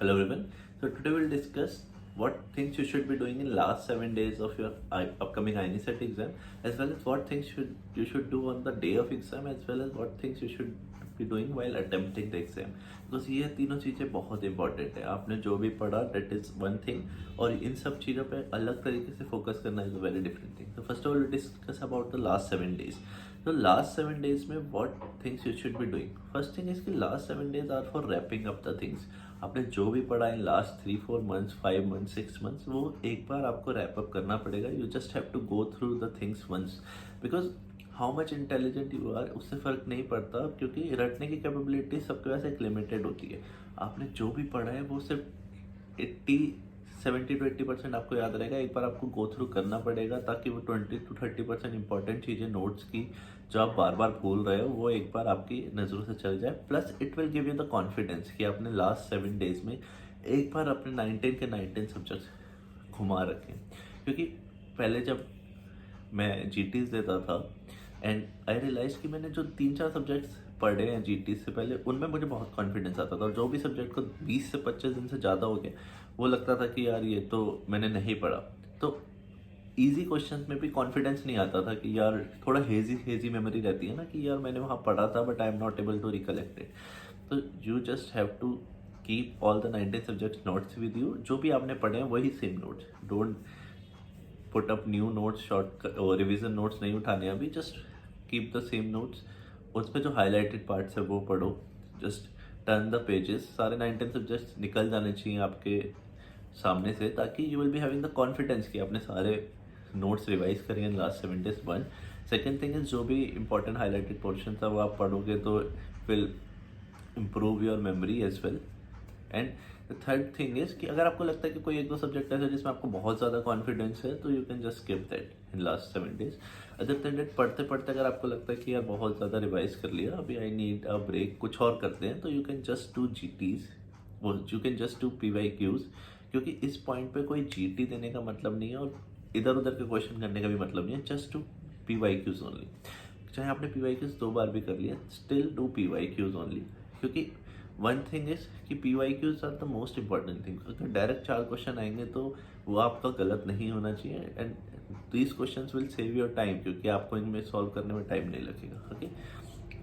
Hello everyone. So today we'll discuss what things you should be doing in last 7 days of your upcoming INESET exam, as well as what things you should do on the day of exam, as well as what things you should be doing while attempting the exam. Because ये तीनों चीज़ें बहुत important है. आपने जो भी पढ़ा that is one thing, और इन सब चीज़ों पे अलग तरीके से फोकस करना is a very different thing. So first of all we'll discuss about the last 7 days. So last 7 days में what things you should be doing. First thing is कि last 7 days are for wrapping up the things. आपने जो भी पढ़ा in last 3-4 months 5 months 6 months वो एक बार आपको रैप अप करना पड़ेगा. You just have to go through the things once, because how much intelligent you are उससे फ़र्क नहीं पड़ता, क्योंकि रटने की कैपेबिलिटी सबके वैसे एक लिमिटेड होती है. आपने जो भी पढ़ा है वो सिर्फ 70-80% आपको याद रहेगा. एक बार आपको गो थ्रू करना पड़ेगा ताकि वो 20-30% इंपॉर्टेंट चीज़ें नोट्स की जो आप बार बार भूल रहे हो वो एक बार आपकी नज़रों से चल जाए. Plus it will give you the confidence कि आपने लास्ट 7 days में एक बार अपने 19 के 19 सब्जेक्ट्स घुमा रखे. क्योंकि पहले जब मैं GTs देता था एंड आई रियलाइज कि मैंने जो 3-4 सब्जेक्ट्स पढ़े हैं GT से पहले उनमें मुझे बहुत कॉन्फिडेंस आता था, और जो भी सब्जेक्ट को 20 से 25 दिन से ज़्यादा हो गया वो लगता था कि यार ये तो मैंने नहीं पढ़ा. तो इजी क्वेश्चंस में भी कॉन्फिडेंस नहीं आता था कि यार थोड़ा हेजी मेमोरी रहती है ना कि यार मैंने वहाँ पढ़ा था but I am not able to recollect it. तो you just have to keep all the 19 subjects notes with you. जो भी आपने पढ़े हैं वही same notes. Don't put up new notes, short revision notes नहीं उठाने अभी. Just keep the same notes. उस पर जो हाईलाइटेड पार्ट्स है वो पढ़ो. Just turn the pages. सारे 19 सब्जेक्ट्स निकल जाने चाहिए आपके सामने से, ताकि you will be having the confidence कि आपने सारे नोट्स रिवाइज करेंगे in last 7 days. One second thing is जो भी इंपॉर्टेंट हाईलाइटेड पोर्शन था वो आप पढ़ोगे तो will improve your memory as well. And the third thing is कि अगर आपको लगता है कि कोई एक दो सब्जेक्ट ऐसा जिसमें आपको बहुत ज़्यादा कॉन्फिडेंस है तो you can just skip that in last 7 days. Other than that पढ़ते पढ़ते अगर आपको लगता है कि यार बहुत ज़्यादा रिवाइज कर लिया, अभी आई नीड अ ब्रेक, कुछ और करते हैं, तो you can just do GTs, वो you can just do PYQs. क्योंकि इस पॉइंट पे कोई GT देने का मतलब नहीं है और इधर उधर के क्वेश्चन करने का भी मतलब नहीं है. Just to PYQs only. चाहे आपने PYQs 2 बार भी कर लिया, स्टिल डू PYQs ओनली. क्योंकि वन थिंग इज कि PYQs are the most important thing. अगर डायरेक्ट 4 क्वेश्चन आएंगे तो वो आपका गलत नहीं होना चाहिए. And these questions will save your time, क्योंकि आपको इनमें सॉल्व करने में टाइम नहीं लगेगा. ओके,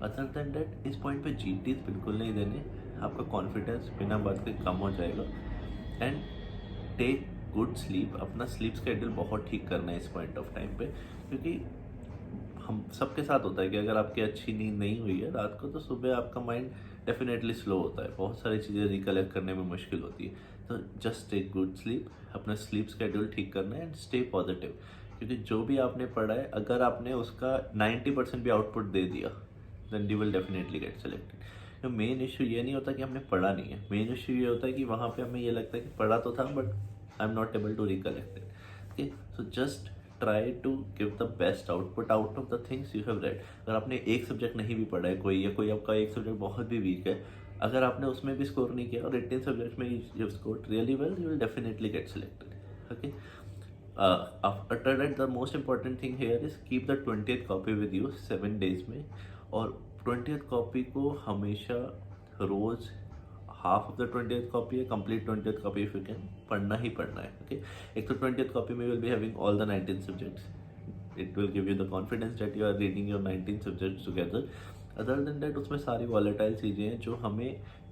अदर देन डेट इस पॉइंट पे GTs बिल्कुल नहीं देने. आपका कॉन्फिडेंस बिना बात के कम हो जाएगा. And take good sleep. अपना स्लीप स्केड्यूल बहुत ठीक करना है इस पॉइंट ऑफ टाइम पे, क्योंकि हम सबके साथ होता है कि अगर आपकी अच्छी नींद नहीं हुई है रात को तो सुबह आपका माइंड डेफिनेटली स्लो होता है, बहुत सारी चीज़ें रिकलेक्ट करने में मुश्किल होती है. तो जस्ट टेक गुड स्लीप. अपना स्लीप स्केड्यूल ठीक करना है एंड स्टे पॉजिटिव. क्योंकि जो भी आपने पढ़ा है अगर आपने उसका 90% भी आउटपुट दे दिया then you will definitely get selected. तो मेन इशू ये नहीं होता कि हमने पढ़ा नहीं है. मेन इशू ये होता है कि वहाँ पे हमें ये लगता है कि पढ़ा तो था but I am not able to recollect it. Okay, so just try to give the best output out of the things you have read. अगर आपने एक सब्जेक्ट नहीं भी पढ़ा है कोई, या कोई आपका एक सब्जेक्ट बहुत भी वीक है, अगर आपने उसमें भी स्कोर नहीं किया और 18 सब्जेक्ट में you score really well, you will definitely get selected. Okay, after that the most important thing here is keep the 20th copy with you 7 days में. और 20th कॉपी को हमेशा रोज़ half of the 20th copy है, complete 20th copy if you can पढ़ना ही पढ़ना है. ओके, एक तो 20th कॉपी में will be having all the 19 subjects. It will give you the confidence that you are reading your 19 subjects together. Other than that उसमें सारी volatile चीज़ें हैं जो हमें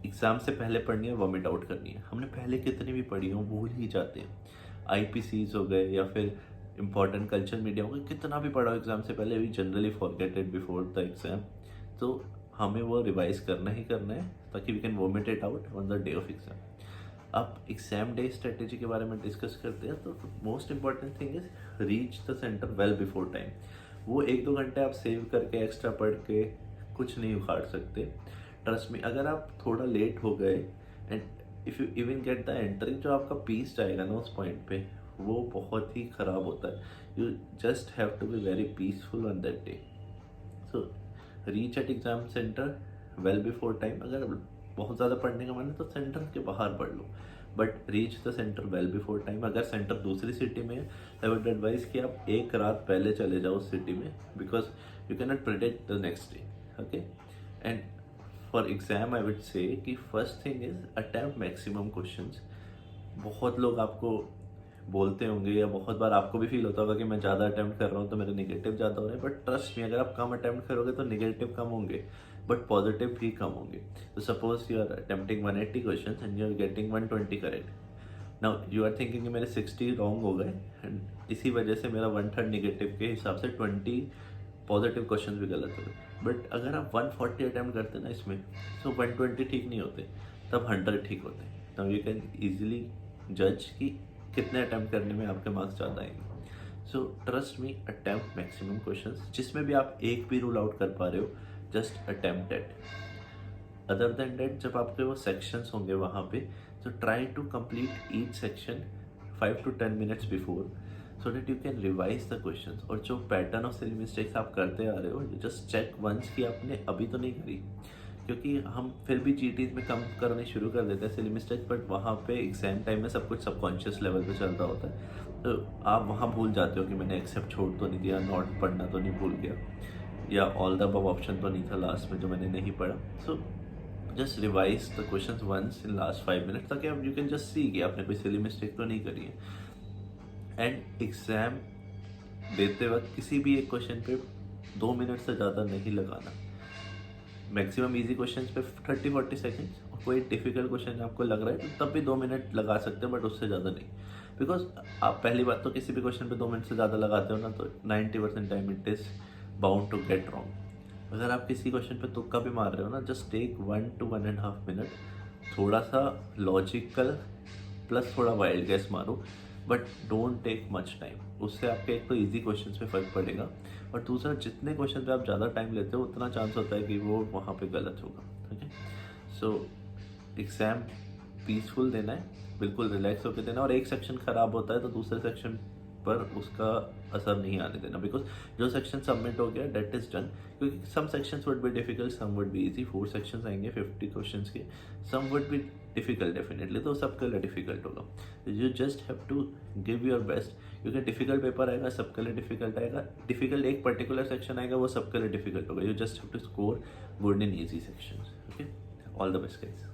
एग्जाम से पहले पढ़नी है, वॉमिट आउट करनी है. हमने पहले कितनी भी पढ़ी हो भूल ही जाते हैं. IPCs हो गए या फिर इंपॉर्टेंट कल्चर मीडिया हो गए, कितना भी पढ़ा हो एग्जाम से पहले, we generally forget it before the exam. तो हमें वो रिवाइज करना ही करना है ताकि we can vomit it out on the day of exam. अब एग्जाम डे स्ट्रेटेजी के बारे में डिस्कस करते हैं. तो most important thing is reach the centre well before time. वो 1-2 घंटे आप सेव करके एक्स्ट्रा पढ़ के कुछ नहीं उखाड़ सकते. ट्रस्ट मी, अगर आप थोड़ा लेट हो गए and if you even get the entry, जो आपका पीस जाएगा ना उस पॉइंट पे, वो बहुत ही ख़राब होता है. You just have to be very peaceful on that day. So reach at exam centre well before time. अगर बहुत ज़्यादा पढ़ने का मन है तो सेंटर के बाहर पढ़ लो, but reach the centre well before time. अगर सेंटर दूसरी सिटी में है आई वुड एडवाइस कि आप एक रात पहले चले जाओ उस सिटी में, because you can not predict the next day. Okay, and for exam I would say कि first thing is attempt maximum questions. बहुत लोग आपको बोलते होंगे या बहुत बार आपको भी फील होता होगा कि मैं ज़्यादा अटेम्प्ट कर रहा हूँ तो मेरे निगेटिव ज़्यादा हो रहे हैं, बट ट्रस्ट मी, अगर आप कम अटेम्प्ट करोगे तो निगेटिव कम होंगे बट पॉजिटिव भी कम होंगे. तो suppose you are attempting 180 question and you are getting 120 correct. Now you are thinking कि मेरे 60 रॉन्ग हो गए एंड इसी वजह से मेरा 1/3 निगेटिव के हिसाब से 20 पॉजिटिव क्वेश्चन भी गलत हो गए. बट अगर आप 140 अटैम्प्ट करते ना इसमें, तो 120 ठीक नहीं होते, तब 100 ठीक होते. नाउ यू कैन ईजिली जज कि कितने अटैम्प्ट करने में आपके मार्क्स ज़्यादा आएंगे. So trust me, attempt maximum questions. जिसमें भी आप एक भी रूल आउट कर पा रहे हो, just attempt it. Other than that जब आपके वो सेक्शंस होंगे वहाँ पे, तो try to complete each section 5 to 10 minutes before, so that you can revise the question. और जो पैटर्न ऑफ सिली मिस्टेक्स आप करते आ रहे हो, जस्ट चेक वंस कि आपने अभी तो नहीं करी, क्योंकि हम फिर भी जीटीज में कम करने शुरू कर देते हैं सिली मिस्टेक्स, बट वहाँ पे एग्जाम टाइम में सब कुछ सबकॉन्शियस लेवल पे चल रहा होता है. तो आप वहाँ भूल जाते हो कि मैंने एक्सेप्ट छोड़ तो नहीं दिया, नॉट पढ़ना तो नहीं भूल गया, या ऑल द अबव ऑप्शन तो नहीं था लास्ट में जो मैंने नहीं पढ़ा. So just revise the question once in last 5 minutes, ताकि आप यू कैन जस्ट सी कि आपने कोई सिली मिस्टेक तो नहीं करी है. एंड एग्ज़ाम देते वक्त किसी भी एक क्वेश्चन पे 2 मिनट से ज़्यादा नहीं लगाना. मैक्सिमम इजी क्वेश्चन पे 30-40 सेकेंड्स, और कोई डिफिकल्ट क्वेश्चन आपको लग रहा है तो तब भी 2 मिनट लगा सकते हैं, बट उससे ज़्यादा नहीं. बिकॉज आप पहली बात तो किसी भी क्वेश्चन पे 2 मिनट से ज़्यादा लगाते हो ना, तो 90% time it is bound to get wrong. अगर आप किसी क्वेश्चन पे तुक्का भी मार रहे हो ना, जस्ट टेक 1 to 1.5 minute, थोड़ा सा लॉजिकल प्लस थोड़ा वाइल्ड गैस मारो, but don't take much time. उससे आपके एक तो इजी क्वेश्चंस पे फर्क पड़ेगा, और दूसरा जितने क्वेश्चन पे आप ज़्यादा टाइम लेते हो उतना चांस होता है कि वो वहाँ पे गलत होगा. ठीक है. सो एग्ज़ाम पीसफुल देना है, बिल्कुल रिलैक्स होकर देना, और एक सेक्शन ख़राब होता है तो दूसरे सेक्शन पर उसका असर नहीं आने देना. बिकॉज जो सेक्शन सबमिट हो गया डेट इज डन, क्योंकि some sections would be difficult, some would be easy. 4 sections आएंगे 50 क्वेश्चंस के, some would be difficult definitely, तो सबके लिए डिफिकल्ट होगा. You just have to give your best, क्योंकि डिफिकल्ट पेपर आएगा सबके लिए डिफिकल्ट आएगा. डिफिकल्ट एक पर्टिकुलर सेक्शन आएगा वो सबके लिए डिफिकल्ट होगा. You just have to score good in easy sections. Okay, all the best guys.